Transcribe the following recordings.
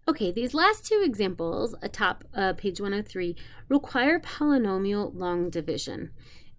Okay, these last two examples, atop page 103, require polynomial long division.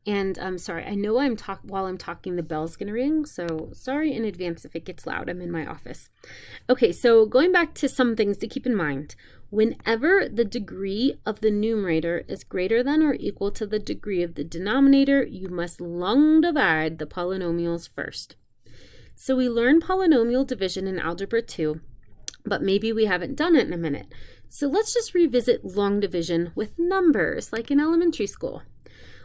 And I'm sorry, I know while I'm talking, the bell's gonna ring, so sorry in advance if it gets loud. I'm in my office. Okay, so going back to some things to keep in mind. Whenever the degree of the numerator is greater than or equal to the degree of the denominator, you must long divide the polynomials first. So we learned polynomial division in Algebra 2, but maybe we haven't done it in a minute. So let's just revisit long division with numbers, like in elementary school.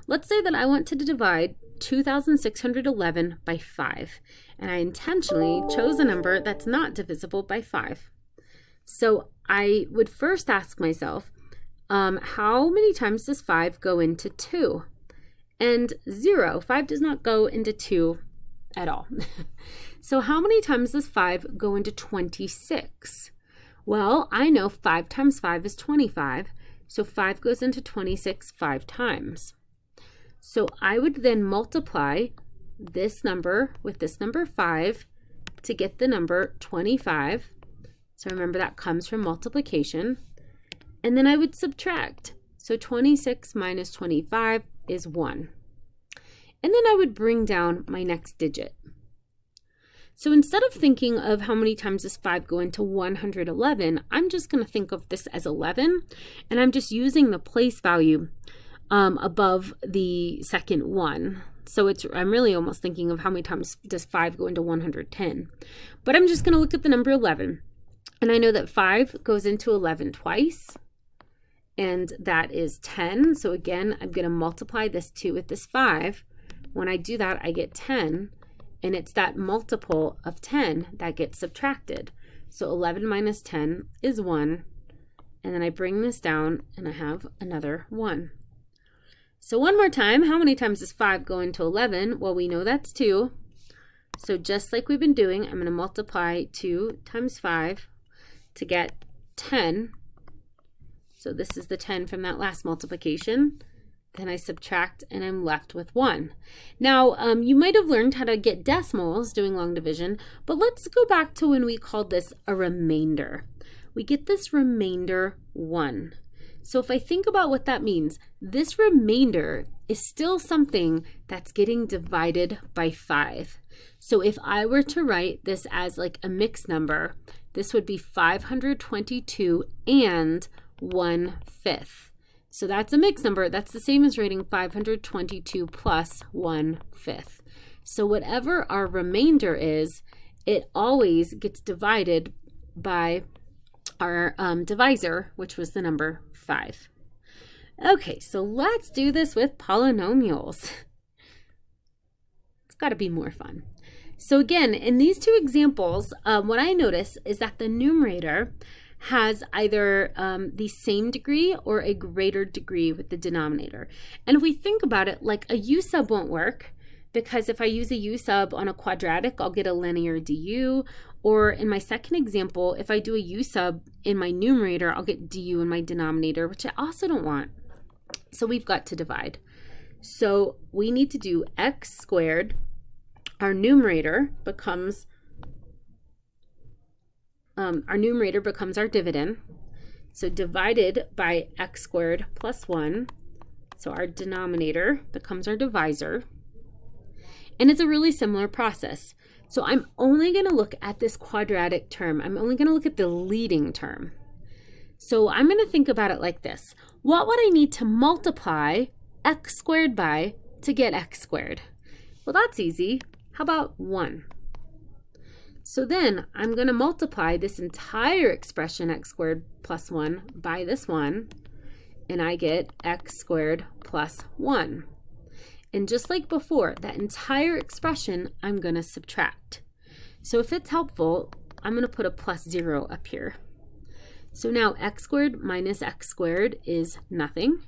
Let's say that I want to divide 2,611 by 5, and I intentionally chose a number that's not divisible by 5. So I would first ask myself, how many times does 5 go into 2? And 0. 5 does not go into 2 at all. So how many times does 5 go into 26? Well, I know 5 times 5 is 25, so 5 goes into 26 5 times. So I would then multiply this number with this number 5 to get the number 25. So remember, that comes from multiplication. And then I would subtract. So 26 minus 25 is 1. And then I would bring down my next digit. So instead of thinking of how many times does 5 go into 111, I'm just going to think of this as 11, and I'm just using the place value above the second one. So I'm really almost thinking of how many times does 5 go into 110. But I'm just going to look at the number 11, and I know that 5 goes into 11 twice, and that is 10. So again, I'm going to multiply this 2 with this 5. When I do that, I get 10. And it's that multiple of 10 that gets subtracted. So 11 minus 10 is 1. And then I bring this down and I have another 1. So one more time, how many times does 5 go into 11? Well, we know that's 2. So just like we've been doing, I'm going to multiply 2 times 5 to get 10. So this is the 10 from that last multiplication. Then I subtract and I'm left with 1. Now, you might have learned how to get decimals doing long division, but let's go back to when we called this a remainder. We get this remainder 1. So if I think about what that means, this remainder is still something that's getting divided by 5. So if I were to write this as like a mixed number, this would be 522 and 1/5. So that's a mixed number. That's the same as writing 522 plus 1/5. So whatever our remainder is, it always gets divided by our divisor, which was the number 5. Okay, so let's do this with polynomials. It's got to be more fun. So again, in these two examples, what I notice is that the numerator has either the same degree or a greater degree with the denominator. And if we think about it, like a u sub won't work, because if I use a u sub on a quadratic, I'll get a linear du. Or in my second example, if I do a u sub in my numerator, I'll get du in my denominator, which I also don't want. So we've got to divide. So we need to do x squared. Our numerator becomes our dividend. So divided by x squared plus 1. So our denominator becomes our divisor. And it's a really similar process. So I'm only going to look at this quadratic term. I'm only going to look at the leading term. So I'm going to think about it like this. What would I need to multiply x squared by to get x squared? Well, that's easy. How about 1? So then I'm going to multiply this entire expression, x squared plus 1, by this 1, and I get x squared plus 1. And just like before, that entire expression I'm going to subtract. So if it's helpful, I'm going to put a plus 0 up here. So now x squared minus x squared is nothing.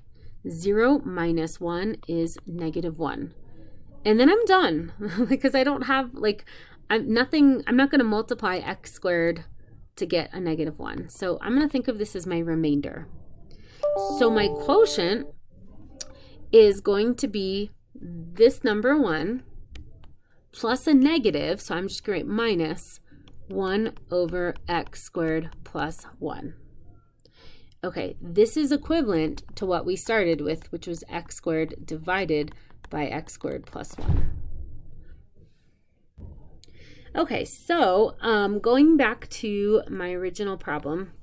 0 minus 1 is -1. And then I'm done because I don't have I'm not going to multiply x squared to get a -1. So I'm going to think of this as my remainder. So my quotient is going to be this number 1 plus a negative, so I'm just going to write minus 1 over x squared plus 1. Okay, this is equivalent to what we started with, which was x squared divided by x squared plus 1. Okay, so going back to my original problem,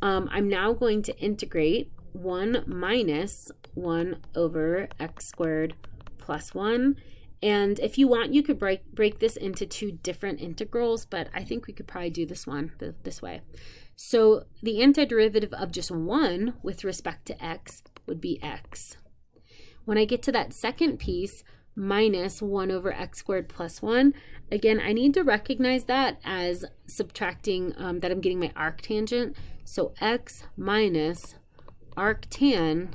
I'm now going to integrate 1 minus 1 over x squared plus 1. And if you want, you could break this into two different integrals, but I think we could probably do this one this way. So the antiderivative of just 1 with respect to x would be x. When I get to that second piece, minus 1 over x squared plus 1, again, I need to recognize that as subtracting, that I'm getting my arctangent. So x minus arctan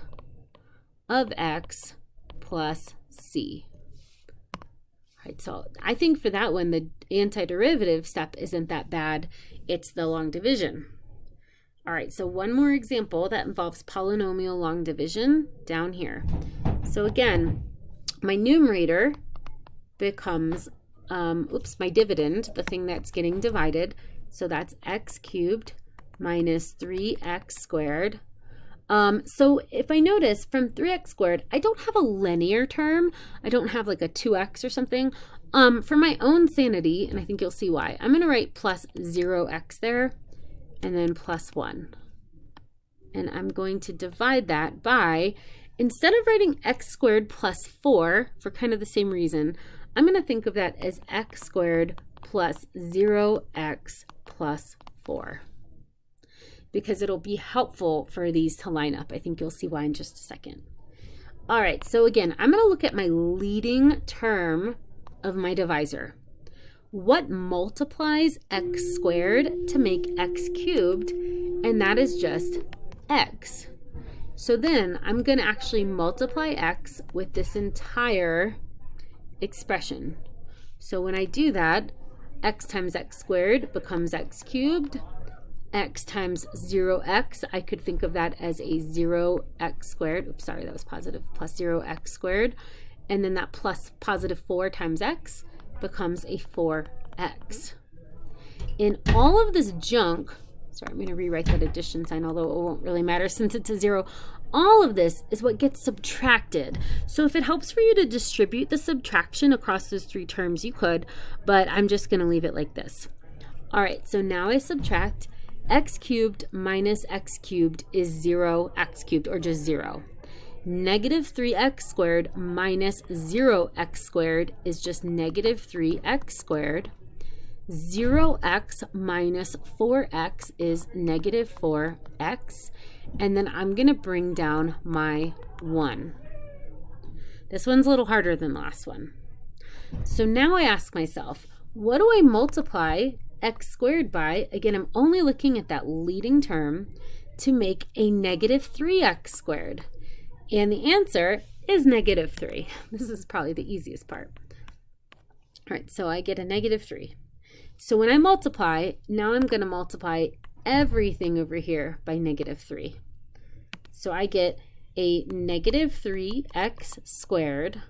of x plus c. All right, so I think for that one, the antiderivative step isn't that bad. It's the long division. All right, so one more example that involves polynomial long division down here. So again, my numerator becomes, my dividend, the thing that's getting divided. So that's x cubed minus 3x squared. So if I notice from 3x squared, I don't have a linear term. I don't have like a 2x or something. For my own sanity, and I think you'll see why, I'm going to write plus 0x there and then plus 1. And I'm going to divide that by, instead of writing x squared plus 4 for kind of the same reason, I'm going to think of that as x squared plus 0x plus 4. Because it'll be helpful for these to line up. I think you'll see why in just a second. All right, so again, I'm going to look at my leading term of my divisor. What multiplies x squared to make x cubed? And that is just x. So then I'm going to actually multiply x with this entire expression. So when I do that, x times x squared becomes x cubed. X times 0x, I could think of that as a 0x squared. Oops, sorry, that was positive, plus 0x squared. And then that plus positive 4 times x becomes a 4x. In all of this junk, sorry, I'm going to rewrite that addition sign, although it won't really matter since it's a 0. All of this is what gets subtracted. So if it helps for you to distribute the subtraction across those three terms, you could, but I'm just going to leave it like this. All right, so now I subtract x cubed minus x cubed is 0x cubed, or just 0. Negative 3x squared minus 0x squared is just negative 3x squared. 0x minus 4x is negative 4x. And then I'm going to bring down my 1. This one's a little harder than the last one. So now I ask myself, what do I multiply x squared by? Again, I'm only looking at that leading term to make a negative 3x squared. And the answer is negative 3. This is probably the easiest part. All right, so I get a negative 3. So when I multiply, now I'm going to multiply everything over here by negative 3. So I get a negative 3x squared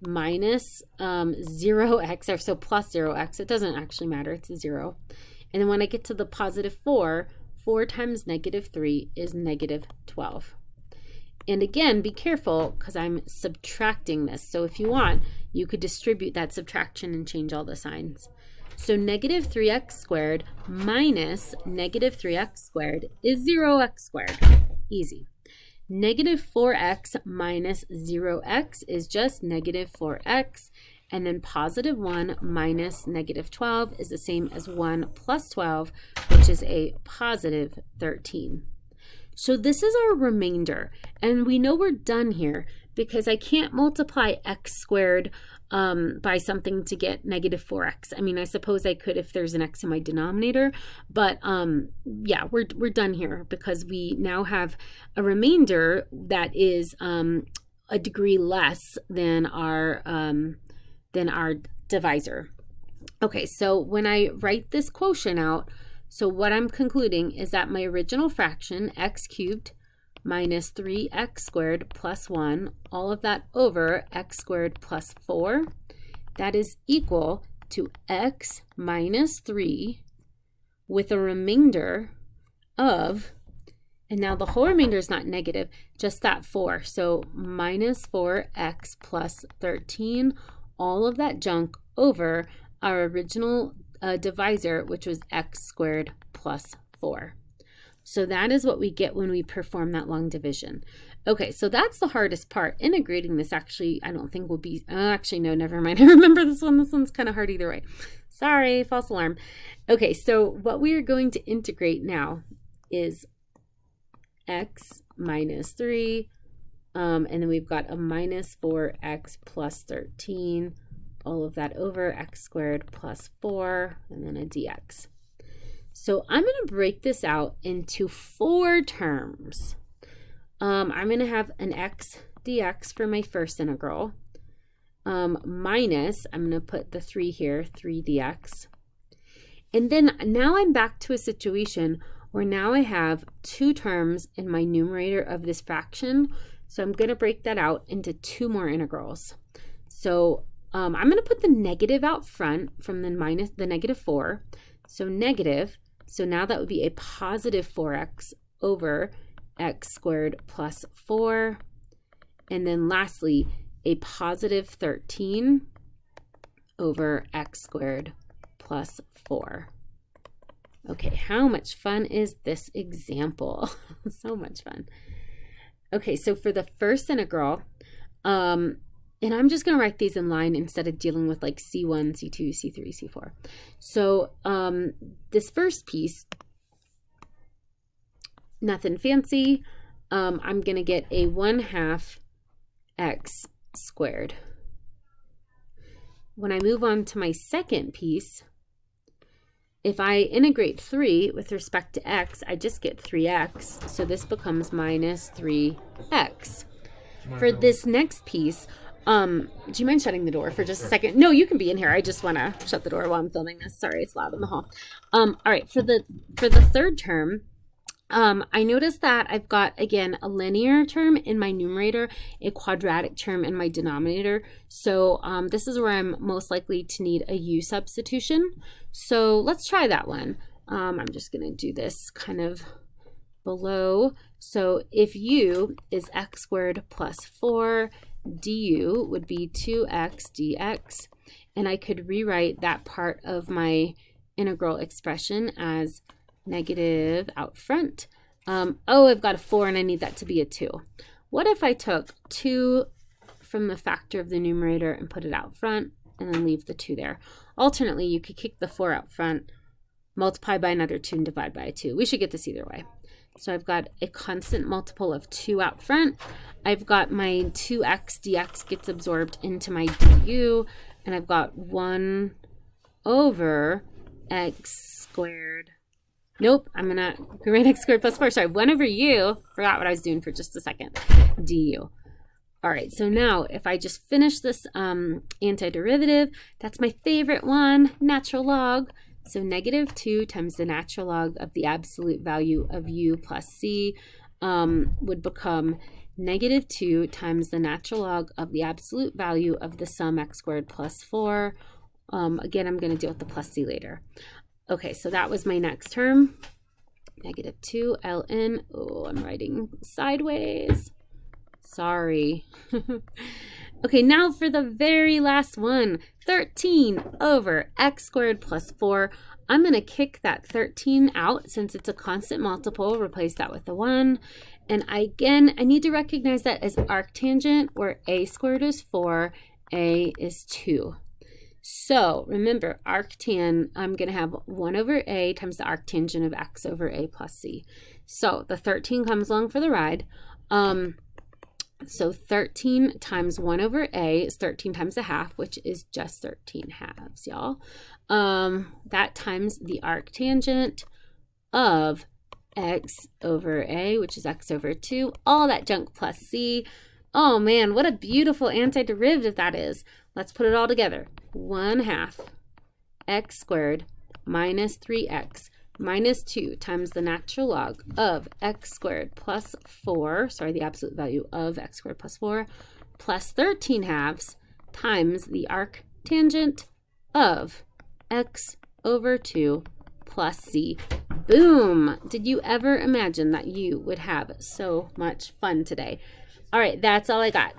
minus 0x, or so plus 0x. It doesn't actually matter, it's a 0. And then when I get to the positive 4, 4 times negative 3 is negative 12. And again, be careful because I'm subtracting this. So if you want, you could distribute that subtraction and change all the signs. So negative 3x squared minus negative 3x squared is 0x squared. Easy. Negative 4x minus 0x is just negative 4x. And then positive 1 minus negative 12 is the same as 1 plus 12, which is a positive 13. So this is our remainder. And we know we're done here because I can't multiply x squared by something to get negative 4x. I mean, I suppose I could if there's an x in my denominator, but yeah, we're done here because we now have a remainder that is a degree less than our divisor. Okay, so when I write this quotient out, so what I'm concluding is that my original fraction, x cubed minus 3x squared plus 1, all of that over x squared plus 4, that is equal to x minus 3 with a remainder of, and now the whole remainder is not negative, just that 4. So minus 4x plus 13, all of that junk over our original divisor, which was x squared plus 4. So that is what we get when we perform that long division. Okay, so that's the hardest part. Integrating this actually, I don't think will be, actually, no, never mind. I remember this one. This one's kind of hard either way. Sorry, false alarm. Okay, so what we are going to integrate now is x minus 3, and then we've got a minus 4x plus 13, all of that over x squared plus 4, and then a dx. So I'm going to break this out into 4 terms. I'm going to have an x dx for my first integral, minus, I'm going to put the 3 here, 3 dx. And then now I'm back to a situation where now I have 2 terms in my numerator of this fraction. So I'm going to break that out into 2 more integrals. So I'm going to put the negative out front from the negative 4. So negative, so now that would be a positive 4x over x squared plus 4. And then lastly, a positive 13 over x squared plus 4. Okay, how much fun is this example? So much fun. Okay, so for the first integral, and I'm just going to write these in line instead of dealing with like C1, C2, C3, C4. So this first piece, nothing fancy. I'm going to get a 1/2 x squared. When I move on to my second piece, if I integrate 3 with respect to x, I just get 3x. So this becomes minus 3x. For this next piece, do you mind shutting the door for just a second? No, you can be in here. I just want to shut the door while I'm filming this. Sorry, it's loud in the hall. All right, for the third term, I noticed that I've got, again, a linear term in my numerator, a quadratic term in my denominator. So this is where I'm most likely to need a u substitution. So let's try that one. I'm just going to do this kind of below. So if u is x squared plus 4, du would be 2x dx. And I could rewrite that part of my integral expression as negative out front. Oh, I've got a 4 and I need that to be a 2. What if I took 2 from the factor of the numerator and put it out front and then leave the 2 there? Alternately, you could kick the 4 out front, multiply by another 2 and divide by a 2. We should get this either way. So I've got a constant multiple of 2 out front. I've got my 2x dx gets absorbed into my du, and I've got 1 over x squared. Nope, I'm going to grade x squared plus 4. Sorry, 1 over u. Forgot what I was doing for just a second. Du. All right, so now if I just finish this antiderivative, that's my favorite one, natural log. So negative 2 times the natural log of the absolute value of u plus c would become negative 2 times the natural log of the absolute value of the sum x squared plus 4. Again, I'm going to deal with the plus c later. Okay, so that was my next term. Negative 2 ln. Oh, I'm writing sideways. Sorry. Okay, now for the very last one, 13 over x squared plus 4. I'm going to kick that 13 out since it's a constant multiple, replace that with the 1. And I need to recognize that as arctangent, where a squared is 4, a is 2. So remember, arctan, I'm going to have 1 over a times the arctangent of x over a plus c. So the 13 comes along for the ride. So 13 times 1 over a is 13 times a half, which is just 13 halves, y'all. That times the arctangent of x over a, which is x over 2, all that junk plus c. Oh man, what a beautiful antiderivative that is. Let's put it all together. 1/2 x squared minus 3x minus 2 times the natural log of x squared plus 4, sorry, the absolute value of x squared plus 4, plus 13 halves times the arctangent of x over 2 plus C. Boom! Did you ever imagine that you would have so much fun today? All right, that's all I got.